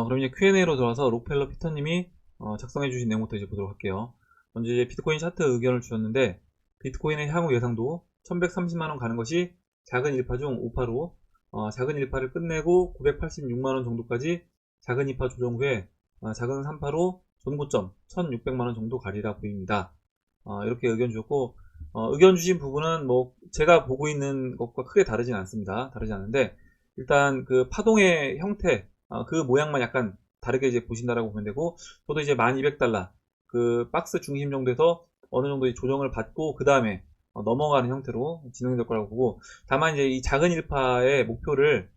그럼 이제 Q&A로 들어와서 록펠러 피터님이 작성해주신 내용부터 이제 보도록 할게요. 먼저 이제 비트코인 차트 의견을 주셨는데, 비트코인의 향후 예상도 1130만원 가는 것이 작은 1파 중 5파로, 작은 1파를 끝내고 986만원 정도까지 작은 2파 조정 후에 작은 3파로 전고점 1600만원 정도 가리라 보입니다. 이렇게 의견 주셨고, 의견 주신 부분은 뭐 제가 보고 있는 것과 크게 다르진 않습니다. 다르지 않은데, 일단 그 파동의 형태, 그 모양만 약간 다르게 이제 보신다라고 보면 되고, 저도 이제 1200달러 그 박스 중심 정도에서 어느 정도 조정을 받고 그 다음에 넘어가는 형태로 진행될 거라고 보고, 다만 이제 이 작은 1파의 목표를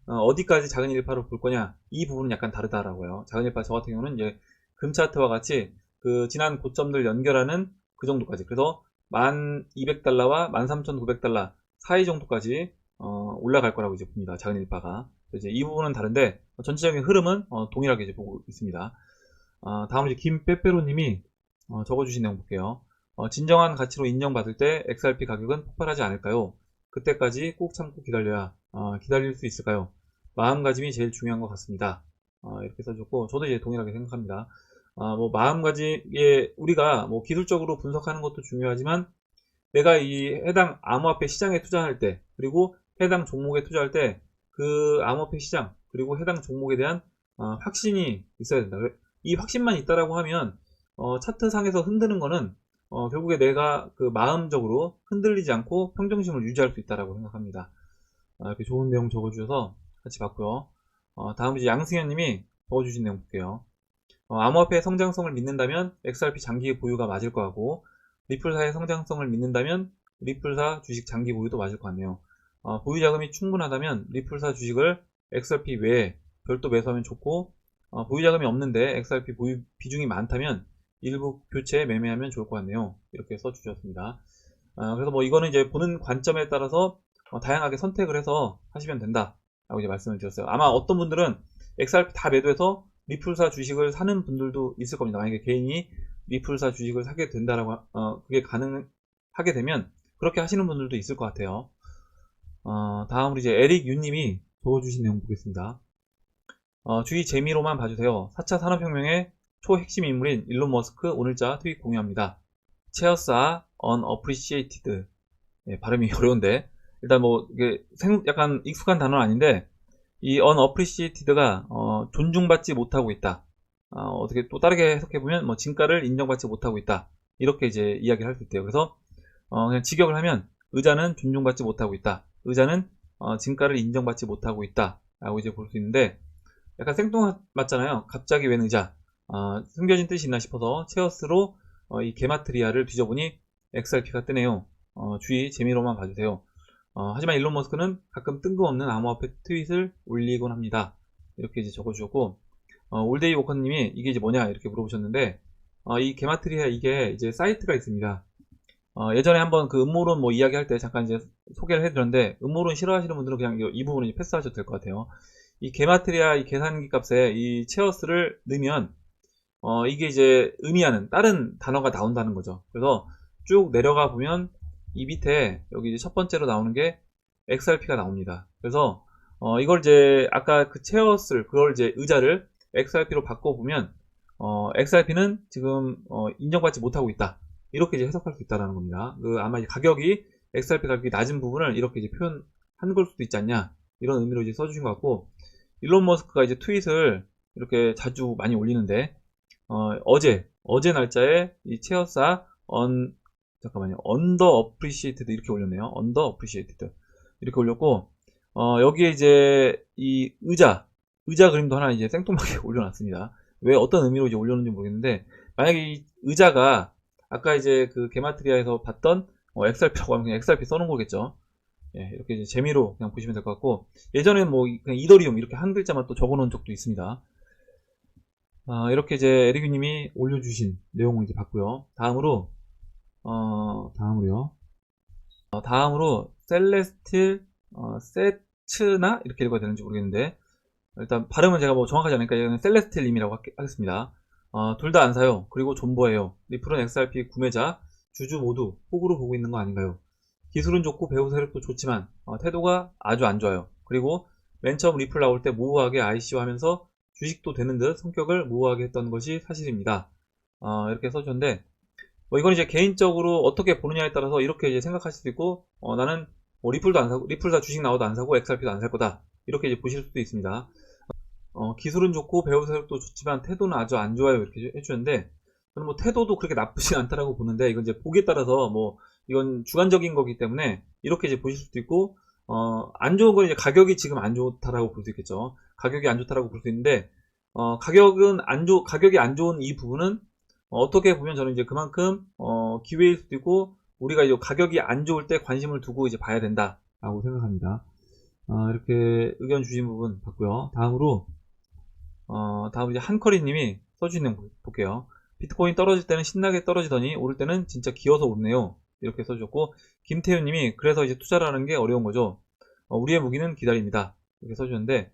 어디까지 작은 1파로 볼 거냐, 이 부분은 약간 다르다라고요. 작은 1파 저 같은 경우는 이제 금차트와 같이 그 지난 고점들 연결하는 그 정도까지, 그래서 1200달러와 13,900달러 사이 정도까지 올라갈 거라고 이제 봅니다. 작은 1파가. 이제 이 부분은 다른데 전체적인 흐름은 동일하게 이제 보고 있습니다. 다음으로 이제 김빼빼로님이 적어주신 내용 볼게요. 진정한 가치로 인정받을 때 XRP 가격은 폭발하지 않을까요? 그때까지 꼭 참고 기다려야 기다릴 수 있을까요? 마음가짐이 제일 중요한 것 같습니다. 이렇게 써줬고, 저도 이제 동일하게 생각합니다. 뭐 마음가짐에 우리가 뭐 기술적으로 분석하는 것도 중요하지만, 내가 이 해당 암호화폐 시장에 투자할 때, 그리고 해당 종목에 투자할 때 그 암호화폐 시장 그리고 해당 종목에 대한 확신이 있어야 된다. 이 확신만 있다라고 하면 차트상에서 흔드는 거는 결국에 내가 그 마음적으로 흔들리지 않고 평정심을 유지할 수 있다라고 생각합니다. 이렇게 좋은 내용 적어주셔서 같이 봤고요. 다음 이제 양승현님이 적어주신 내용 볼게요. 암호화폐의 성장성을 믿는다면 XRP 장기 보유가 맞을 것 같고, 리플사의 성장성을 믿는다면 리플사 주식 장기 보유도 맞을 것 같네요. 보유 자금이 충분하다면 리플사 주식을 XRP 외에 별도 매수하면 좋고, 보유 자금이 없는데 XRP 보유 비중이 많다면 일부 교체 매매하면 좋을 것 같네요. 이렇게 써주셨습니다. 그래서 뭐 이거는 이제 보는 관점에 따라서 다양하게 선택을 해서 하시면 된다 라고 이제 말씀을 드렸어요. 아마 어떤 분들은 XRP 다 매도해서 리플사 주식을 사는 분들도 있을 겁니다. 만약에 개인이 리플사 주식을 사게 된다라고 그게 가능하게 되면 그렇게 하시는 분들도 있을 것 같아요. 다음으로 이제 에릭 유님이 적어주신 내용 보겠습니다. 주의 재미로만 봐주세요. 4차 산업혁명의 초핵심 인물인 일론 머스크 오늘자 트윗 공유합니다. Shares are unappreciated. 예, 발음이 어려운데, 일단 뭐 이게 약간 익숙한 단어는 아닌데, 이 unappreciated가 존중받지 못하고 있다. 어떻게 또 다르게 해석해보면 뭐 진가를 인정받지 못하고 있다. 이렇게 이제 이야기를 할 수 있대요. 그래서 그냥 직역을 하면 의자는 존중받지 못하고 있다. 의자는 진가를 인정받지 못하고 있다. 라고 이제 볼 수 있는데, 약간 생뚱맞잖아요. 갑자기 웬 의자. 숨겨진 뜻이 있나 싶어서 체어스로 이 게마트리아를 뒤져보니 XRP가 뜨네요. 주의 재미로만 봐주세요. 하지만 일론 머스크는 가끔 뜬금없는 암호화폐 트윗을 올리곤 합니다. 이렇게 이제 적어주셨고, 올데이 워커님이 이게 이제 뭐냐 이렇게 물어보셨는데, 이 게마트리아 이게 이제 사이트가 있습니다. 예전에 한번 그 음모론 뭐 이야기할 때 잠깐 이제 소개를 해드렸는데, 음모론 싫어하시는 분들은 그냥 이 부분은 패스하셔도 될 것 같아요. 이 게마트리아 이 계산기 값에 이 체어스를 넣으면 이게 이제 의미하는 다른 단어가 나온다는 거죠. 그래서 쭉 내려가 보면 이 밑에 여기 이제 첫 번째로 나오는 게 XRP가 나옵니다. 그래서 이걸 이제 아까 그 체어스 그걸 이제 의자를 XRP로 바꿔보면 XRP는 지금 인정받지 못하고 있다. 이렇게 이제 해석할 수 있다는 겁니다. 아마 가격이 XRP 가격이 낮은 부분을 이렇게 이제 표현한 걸 수도 있지 않냐, 이런 의미로 이제 써주신 것 같고, 일론 머스크가 이제 트윗을 이렇게 자주 많이 올리는데, 어제 날짜에 이 체어사 잠깐만요, 언더 어프리시에이티드 이렇게 올렸네요. 언더 어프리시에이티드 이렇게 올렸고, 여기에 이제 이 의자 그림도 하나 이제 생뚱하게 올려놨습니다. 왜 어떤 의미로 이제 올렸는지 모르겠는데, 만약에 이 의자가 아까 이제 그 게마트리아에서 봤던 XRP라고 하면 그냥 XRP 써놓은 거겠죠. 예, 이렇게 이제 재미로 그냥 보시면 될 것 같고, 예전에는 뭐 그냥 이더리움 이렇게 한 글자만 또 적어놓은 적도 있습니다. 이렇게 이제 에리규님이 올려주신 내용을 이제 봤고요. 다음으로 셀레스틸 세츠나 이렇게 읽어야 되는지 모르겠는데, 일단 발음은 제가 뭐 정확하지 않으니까 이거는 셀레스틸님이라고 하겠습니다. 둘 다 안 사요. 그리고 존버해요. 리플은 XRP 구매자, 주주 모두 호구로 보고 있는 거 아닌가요? 기술은 좋고 배우 세력도 좋지만 태도가 아주 안 좋아요. 그리고 맨 처음 리플 나올 때 모호하게 ICO 하면서 주식도 되는 듯 성격을 모호하게 했던 것이 사실입니다. 이렇게 써주는데, 이건 이제 개인적으로 어떻게 보느냐에 따라서 이렇게 이제 생각할 수도 있고, 나는 뭐 리플도 안 사고, 리플사 주식 나와도 안 사고, XRP도 안 살 거다. 이렇게 이제 보실 수도 있습니다. 기술은 좋고, 배우 세력도 좋지만, 태도는 아주 안 좋아요. 이렇게 해주는데, 저는 뭐 태도도 그렇게 나쁘지 않다라고 보는데, 이건 이제 보기에 따라서 뭐, 이건 주관적인 거기 때문에, 이렇게 이제 보실 수도 있고, 안 좋은 건 이제 가격이 지금 안 좋다라고 볼 수 있겠죠. 가격이 안 좋다라고 볼 수 있는데, 가격이 안 좋은 이 부분은, 어떻게 보면 저는 이제 그만큼, 기회일 수도 있고, 우리가 이제 가격이 안 좋을 때 관심을 두고 이제 봐야 된다라고 생각합니다. 이렇게 의견 주신 부분 봤고요. 다음 이제 한커리님이 써주신 내용 볼게요. 비트코인 떨어질 때는 신나게 떨어지더니 오를 때는 진짜 기어서 오르네요. 이렇게 써주셨고, 김태훈님이 그래서 이제 투자를 하는 게 어려운 거죠. 우리의 무기는 기다립니다. 이렇게 써주는데,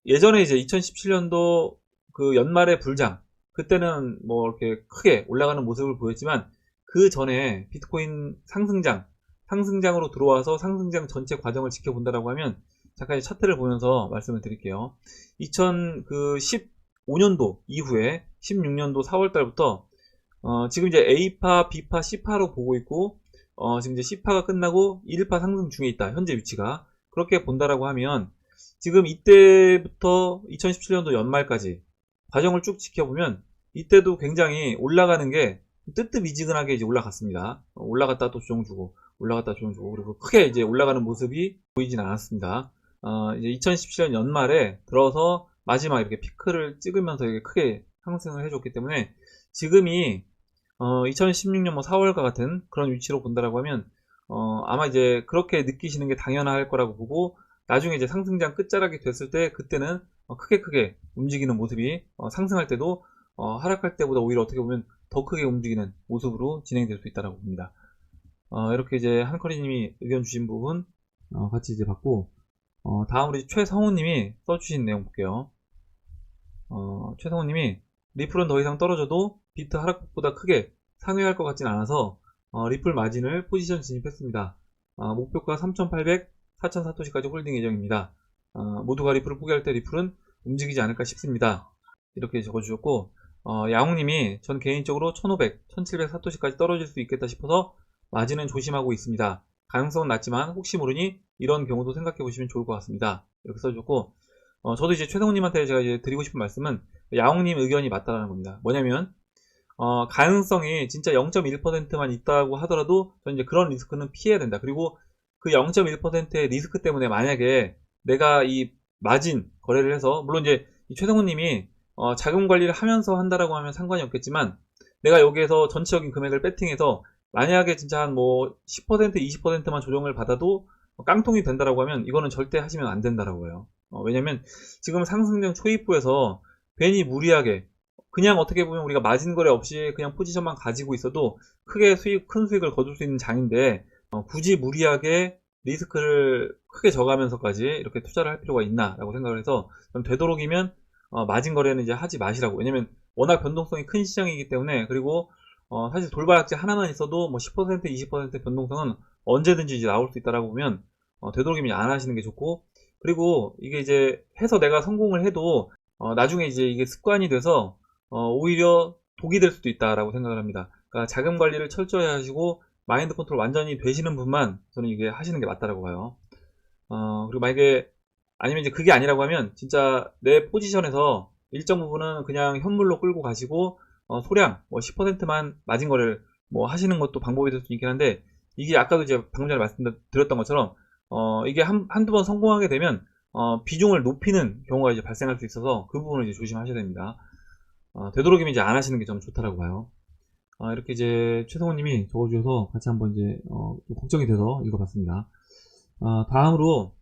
예전에 이제 2017년도 그 연말의 불장, 그때는 뭐 이렇게 크게 올라가는 모습을 보였지만, 그 전에 비트코인 상승장으로 들어와서 상승장 전체 과정을 지켜본다라고 하면, 잠깐 차트를 보면서 말씀을 드릴게요. 2015년도 이후에 16년도 4월달부터 지금 이제 A파, B파, C파로 보고 있고, 지금 이제 C파가 끝나고 1파 상승 중에 있다. 현재 위치가. 그렇게 본다라고 하면, 지금 이때부터 2017년도 연말까지 과정을 쭉 지켜보면, 이때도 굉장히 올라가는 게 뜨뜻미지근하게 이제 올라갔습니다. 올라갔다 또 조정 주고, 올라갔다 조정 주고, 그리고 크게 이제 올라가는 모습이 보이진 않았습니다. 이제 2017년 연말에 들어서 마지막 이렇게 피크를 찍으면서 이렇게 크게 상승을 해줬기 때문에, 지금이 2016년 뭐 4월과 같은 그런 위치로 본다라고 하면, 아마 이제 그렇게 느끼시는 게 당연할 거라고 보고, 나중에 이제 상승장 끝자락이 됐을 때, 그때는 크게 움직이는 모습이, 상승할 때도 하락할 때보다 오히려 어떻게 보면 더 크게 움직이는 모습으로 진행될 수 있다라고 봅니다. 이렇게 이제 한커리님이 의견 주신 부분 같이 이제 봤고, 다음으로 최성우님이 써주신 내용 볼게요. 최성우님이 리플은 더 이상 떨어져도 비트 하락폭보다 크게 상회할 것 같진 않아서 리플 마진을 포지션 진입했습니다. 목표가 3,800, 4,000사토시까지 홀딩 예정입니다. 모두가 리플을 포기할 때 리플은 움직이지 않을까 싶습니다. 이렇게 적어주셨고, 야옹님이 전 개인적으로 1,500, 1,700사토시까지 떨어질 수 있겠다 싶어서 마진은 조심하고 있습니다. 가능성은 낮지만 혹시 모르니 이런 경우도 생각해 보시면 좋을 것 같습니다. 이렇게 써줬고, 저도 이제 최성우님한테 제가 이제 드리고 싶은 말씀은 야옹님 의견이 맞다는 겁니다. 뭐냐면, 가능성이 진짜 0.1%만 있다고 하더라도 저는 이제 그런 리스크는 피해야 된다. 그리고 그 0.1%의 리스크 때문에 만약에 내가 이 마진 거래를 해서, 물론 이제 최성우님이 자금 관리를 하면서 한다라고 하면 상관이 없겠지만, 내가 여기에서 전체적인 금액을 배팅해서 만약에 진짜 한 뭐 10%, 20%만 조정을 받아도 깡통이 된다라고 하면 이거는 절대 하시면 안 된다라고 해요. 왜냐면 지금 상승장 초입부에서 괜히 무리하게 그냥 어떻게 보면 우리가 마진 거래 없이 그냥 포지션만 가지고 있어도 큰 수익을 거둘 수 있는 장인데, 굳이 무리하게 리스크를 크게 져가면서까지 이렇게 투자를 할 필요가 있나라고 생각을 해서, 되도록이면 마진 거래는 이제 하지 마시라고. 왜냐면 워낙 변동성이 큰 시장이기 때문에. 그리고 사실 돌발악재 하나만 있어도 뭐 10%, 20% 변동성은 언제든지 이제 나올 수 있다라고 보면 되도록이면 안 하시는 게 좋고, 그리고 이게 이제 해서 내가 성공을 해도 나중에 이제 이게 습관이 돼서 오히려 독이 될 수도 있다라고 생각을 합니다. 그러니까 자금 관리를 철저히 하시고 마인드 컨트롤 완전히 되시는 분만 저는 이게 하시는 게 맞다라고 봐요. 그리고 만약에 아니면 이제 그게 아니라고 하면 진짜 내 포지션에서 일정 부분은 그냥 현물로 끌고 가시고 소량 뭐 10%만 마진 거래를 뭐 하시는 것도 방법이 될 수 있긴 한데, 이게 아까도 이제 방금 전에 말씀드렸던 것처럼 이게 한두 번 성공하게 되면 비중을 높이는 경우가 이제 발생할 수 있어서 그 부분을 이제 조심하셔야 됩니다. 되도록이면 이제 안 하시는 게 저는 좋다라고 봐요. 이렇게 이제 최성호님이 적어주셔서 같이 한번 이제 좀 걱정이 돼서 읽어봤습니다. 다음으로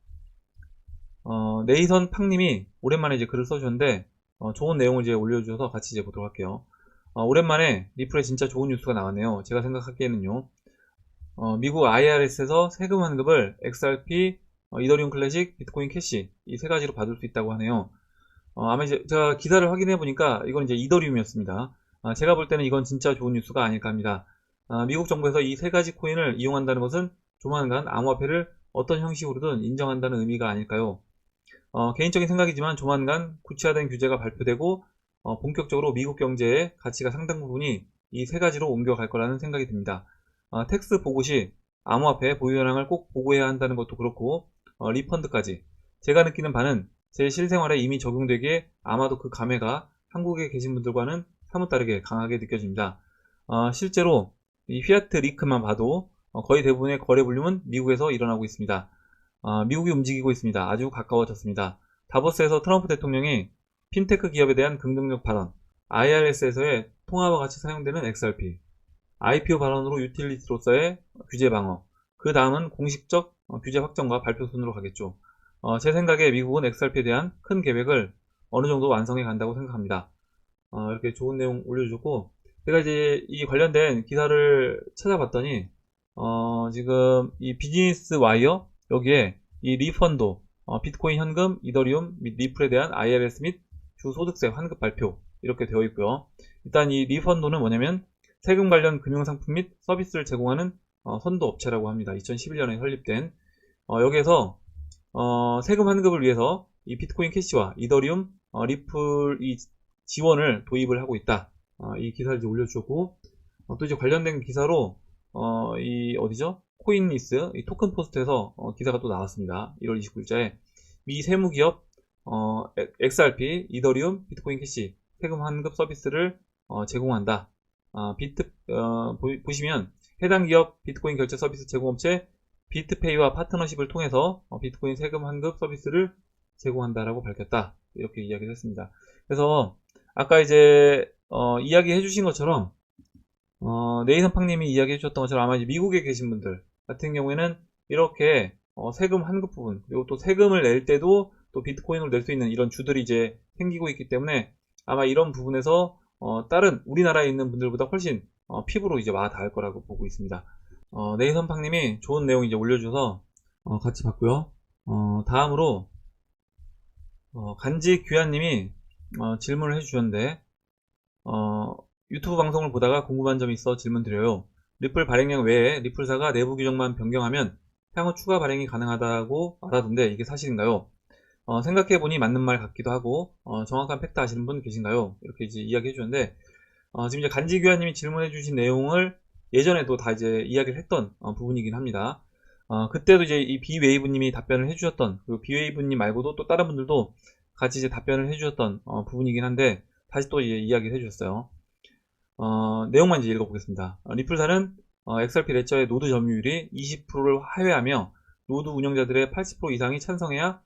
네이선 팡님이 오랜만에 이제 글을 써주셨는데 좋은 내용을 이제 올려주셔서 같이 이제 보도록 할게요. 오랜만에 리플에 진짜 좋은 뉴스가 나왔네요. 제가 생각하기에는요. 미국 IRS에서 세금 환급을 XRP, 이더리움 클래식, 비트코인 캐시 이 세 가지로 받을 수 있다고 하네요. 아마 이제 제가 기사를 확인해 보니까 이건 이제 이더리움이었습니다. 제가 볼 때는 이건 진짜 좋은 뉴스가 아닐까 합니다. 미국 정부에서 이 세 가지 코인을 이용한다는 것은 조만간 암호화폐를 어떤 형식으로든 인정한다는 의미가 아닐까요? 개인적인 생각이지만 조만간 구체화된 규제가 발표되고 본격적으로 미국 경제의 가치가 상당 부분이 이 세 가지로 옮겨갈 거라는 생각이 듭니다. 텍스 보고 시 암호화폐 보유 현황을 꼭 보고해야 한다는 것도 그렇고 리펀드까지 제가 느끼는 바는 제 실생활에 이미 적용되기에 아마도 그 감회가 한국에 계신 분들과는 사뭇 다르게 강하게 느껴집니다. 실제로 이 피아트 리크만 봐도 거의 대부분의 거래 볼륨은 미국에서 일어나고 있습니다. 미국이 움직이고 있습니다. 아주 가까워졌습니다. 다보스에서 트럼프 대통령이 핀테크 기업에 대한 긍정적 발언, IRS에서의 통화와 같이 사용되는 XRP, IPO 발언으로 유틸리티로서의 규제 방어, 그 다음은 공식적 규제 확정과 발표 순으로 가겠죠. 제 생각에 미국은 XRP에 대한 큰 계획을 어느 정도 완성해 간다고 생각합니다. 이렇게 좋은 내용 올려주셨고, 제가 이제 이 관련된 기사를 찾아봤더니, 지금 이 비즈니스 와이어, 여기에 이 리펀도, 비트코인 현금, 이더리움 및 리플에 대한 IRS 및 주소득세 환급 발표, 이렇게 되어 있고요. 일단 이 리펀도는 뭐냐면, 세금 관련 금융상품 및 서비스를 제공하는 선도 업체라고 합니다. 2011년에 설립된, 여기에서 세금 환급을 위해서 이 비트코인 캐시와 이더리움, 리플 이 지원을 도입을 하고 있다. 이 기사를 이제 올려주셨고, 또 이제 관련된 기사로 이 어디죠? 코인리스 이 토큰 포스트에서 기사가 또 나왔습니다. 1월 29일자에 미 세무기업 XRP, 이더리움, 비트코인 캐시 세금 환급 서비스를 제공한다. 보시면 해당 기업 비트코인 결제 서비스 제공업체 비트페이와 파트너십을 통해서 비트코인 세금 환급 서비스를 제공한다라고 밝혔다. 이렇게 이야기를 했습니다. 그래서 아까 이제 이야기 해주신 것처럼 네이선팡님이 이야기해 주셨던 것처럼 아마 이제 미국에 계신 분들 같은 경우에는 이렇게 세금 환급 부분 그리고 또 세금을 낼 때도 또 비트코인으로 낼 수 있는 이런 주들이 이제 생기고 있기 때문에 아마 이런 부분에서 다른 우리나라에 있는 분들보다 훨씬 피부로 이제 와 닿을 거라고 보고 있습니다. 네이선팡님이 좋은 내용 이제 올려줘서 같이 봤고요. 다음으로 간지 귀한님이 질문을 해주셨는데 유튜브 방송을 보다가 궁금한 점이 있어 질문 드려요. 리플 발행량 외에 리플사가 내부 규정만 변경하면 향후 추가 발행이 가능하다고 말하던데 이게 사실인가요? 생각해보니 맞는 말 같기도 하고 정확한 팩트 아시는 분 계신가요? 이렇게 이제 이야기해 주셨는데 지금 이제 간지규환님이 질문해 주신 내용을 예전에도 다 이제 이야기를 했던 부분이긴 합니다. 그때도 이제 이 비웨이브님이 답변을 해주셨던 그 비웨이브님 말고도 또 다른 분들도 같이 이제 답변을 해주셨던 부분이긴 한데 다시 또 이제 이야기를 해주셨어요. 내용만 이제 읽어보겠습니다. 리플사는 XRP 레저의 노드 점유율이 20%를 하회하며 노드 운영자들의 80% 이상이 찬성해야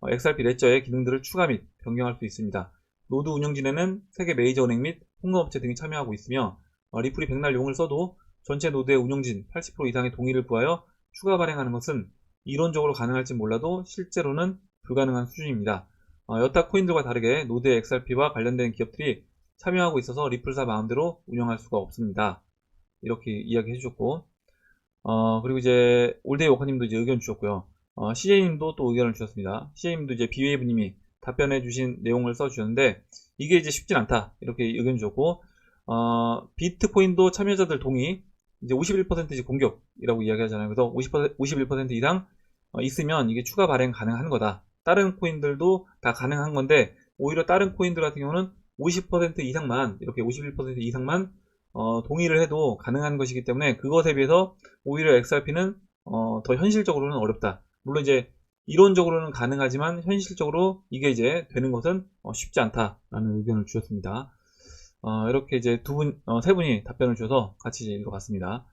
XRP 레저의 기능들을 추가 및 변경할 수 있습니다. 노드 운영진에는 세계 메이저 은행 및 홍보업체 등이 참여하고 있으며 리플이 백날 용을 써도 전체 노드의 운영진 80% 이상의 동의를 구하여 추가 발행하는 것은 이론적으로 가능할지 몰라도 실제로는 불가능한 수준입니다. 여타 코인들과 다르게 노드의 XRP와 관련된 기업들이 참여하고 있어서 리플사 마음대로 운영할 수가 없습니다. 이렇게 이야기 해주셨고 그리고 이제 올데이 워커님도 이제 의견 주셨고요. CJ님도 또 의견을 주셨습니다. CJ님도 이제 비웨이브님이 답변해 주신 내용을 써주셨는데 이게 이제 쉽진 않다 이렇게 의견 주셨고 비트코인도 참여자들 동의 이제 51% 이제 공격이라고 이야기하잖아요. 그래서 51% 이상 있으면 이게 추가 발행 가능한 거다. 다른 코인들도 다 가능한 건데 오히려 다른 코인들 같은 경우는 50% 이상만 이렇게 51% 이상만 동의를 해도 가능한 것이기 때문에 그것에 비해서 오히려 XRP는 더 현실적으로는 어렵다. 물론 이제 이론적으로는 가능하지만 현실적으로 이게 이제 되는 것은 쉽지 않다라는 의견을 주셨습니다. 이렇게 이제 세 분이 답변을 주셔서 같이 이제 읽어봤습니다.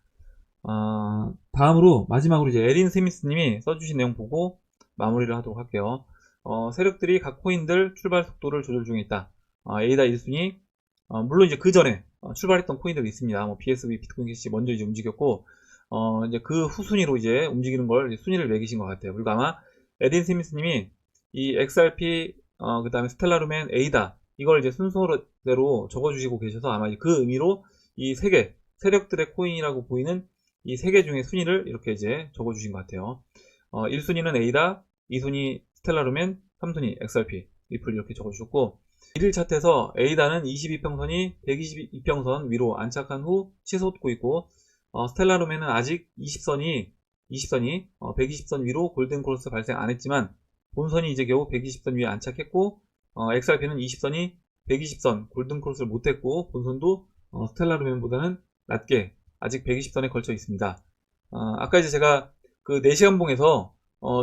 다음으로 마지막으로 이제 에린 스미스님이 써주신 내용 보고 마무리를 하도록 할게요. 세력들이 각 코인들 출발 속도를 조절 중에 있다. 에이다 1순위 물론 이제 그 전에 출발했던 코인들이 있습니다. 뭐 BSV, 비트코인 캐시 먼저 이제 움직였고 이제 그 후순위로 이제 움직이는 걸 이제 순위를 매기신 것 같아요. 그리고 아마 에린 스미스님이 이 XRP 그 다음에 스텔라루멘, 에이다 이걸 이제 순서대로 적어주시고 계셔서 아마 그 의미로 이 세 개 세력들의 코인이라고 보이는 이 세 개 중에 순위를 이렇게 이제 적어주신 것 같아요. 1순위는 에이다, 2순위 스텔라루멘, 3순위 XRP, 리플 이렇게 적어주셨고 1일 차트에서 에이다는 22평선이 122평선 위로 안착한 후 치솟고 있고 스텔라루멘은 아직 20선이 120선 위로 골든크로스 발생 안했지만 본선이 이제 겨우 120선 위에 안착했고, XRP는 20선이 120선 골든크로스를 못했고, 본선도 스텔라 루멘보다는 낮게 아직 120선에 걸쳐 있습니다. 아까 이제 제가 그 4시간 봉에서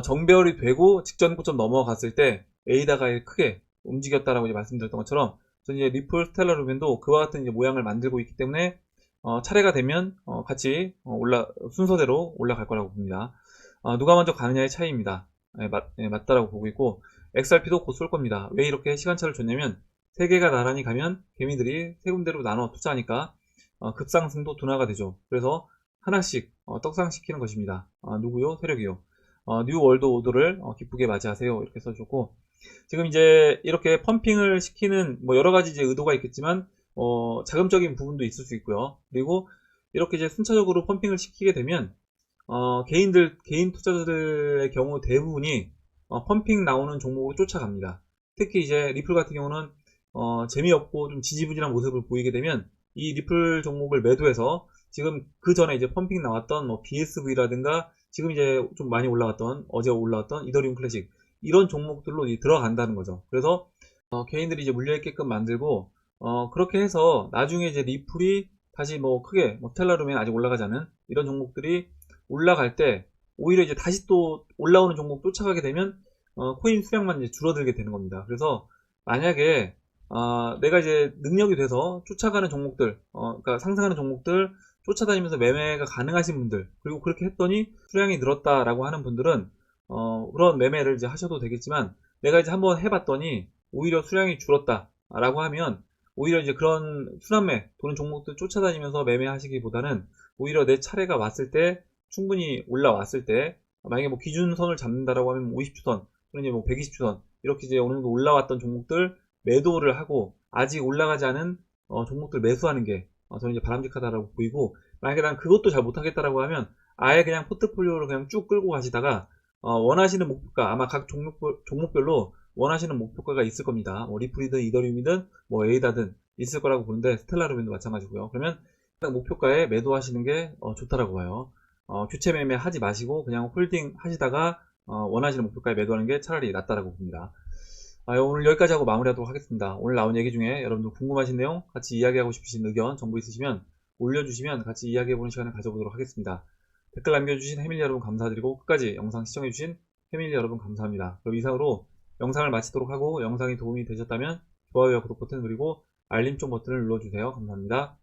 정배열이 되고 직전 고점 넘어갔을 때 에이다가 크게 움직였다라고 이제 말씀드렸던 것처럼, 저는 이제 리플, 스텔라 루멘도 그와 같은 이제 모양을 만들고 있기 때문에 차례가 되면 같이 순서대로 올라갈 거라고 봅니다. 누가 먼저 가느냐의 차이입니다. 맞다라고 보고 있고, XRP도 곧 쏠 겁니다. 왜 이렇게 시간차를 줬냐면, 세 개가 나란히 가면 개미들이 세 군데로 나눠 투자하니까 급상승도 둔화가 되죠. 그래서 하나씩 떡상시키는 것입니다. 누구요? 세력이요. 뉴 월드 오더를 기쁘게 맞이하세요. 이렇게 써주고, 지금 이제 이렇게 펌핑을 시키는 뭐 여러 가지 이제 의도가 있겠지만 자금적인 부분도 있을 수 있고요. 그리고 이렇게 이제 순차적으로 펌핑을 시키게 되면 개인 투자자들의 경우 대부분이 펌핑 나오는 종목을 쫓아갑니다. 특히 이제 리플 같은 경우는 재미없고 좀 지지부진한 모습을 보이게 되면 이 리플 종목을 매도해서 지금 그 전에 이제 펌핑 나왔던 뭐 BSV라든가 지금 이제 좀 많이 올라갔던 어제 올라왔던 이더리움 클래식 이런 종목들로 이제 들어간다는 거죠. 그래서 개인들이 이제 물려있게끔 만들고 그렇게 해서 나중에 이제 리플이 다시 뭐 크게 스텔라룸에 아직 올라가지 않은 이런 종목들이 올라갈 때 오히려 이제 다시 또 올라오는 종목 쫓아가게 되면 코인 수량만 이제 줄어들게 되는 겁니다. 그래서 만약에 내가 이제 능력이 돼서 쫓아가는 종목들, 그러니까 상승하는 종목들 쫓아다니면서 매매가 가능하신 분들, 그리고 그렇게 했더니 수량이 늘었다라고 하는 분들은 그런 매매를 이제 하셔도 되겠지만, 내가 이제 한번 해봤더니 오히려 수량이 줄었다라고 하면 오히려 이제 그런 순환매 도는 종목들 쫓아다니면서 매매하시기보다는 오히려 내 차례가 왔을 때 충분히 올라왔을 때 만약에 뭐 기준선을 잡는다라고 하면 50주선 또는 뭐 120주선 이렇게 이제 어느 정도 올라왔던 종목들 매도를 하고 아직 올라가지 않은 종목들 매수하는 게 저는 이제 바람직하다라고 보이고, 만약에 난 그것도 잘 못하겠다라고 하면 아예 그냥 포트폴리오를 그냥 쭉 끌고 가시다가 원하시는 목표가 아마 각 종목별로 원하시는 목표가가 있을 겁니다. 뭐 리플이든 이더리움이든 뭐 에이다든 있을 거라고 보는데 스텔라룸도 마찬가지고요. 그러면 딱 목표가에 매도하시는 게 좋다라고 봐요. 교체 매매 하지 마시고 그냥 홀딩 하시다가 원하시는 목표가에 매도하는 게 차라리 낫다라고 봅니다. 오늘 여기까지 하고 마무리하도록 하겠습니다. 오늘 나온 얘기 중에 여러분들 궁금하신 내용, 같이 이야기하고 싶으신 의견, 정보 있으시면 올려주시면 같이 이야기해보는 시간을 가져보도록 하겠습니다. 댓글 남겨주신 해밀리 여러분 감사드리고 끝까지 영상 시청해주신 해밀리 여러분 감사합니다. 그럼 이상으로 영상을 마치도록 하고, 영상이 도움이 되셨다면 좋아요와 구독 버튼 그리고 알림종 버튼을 눌러주세요. 감사합니다.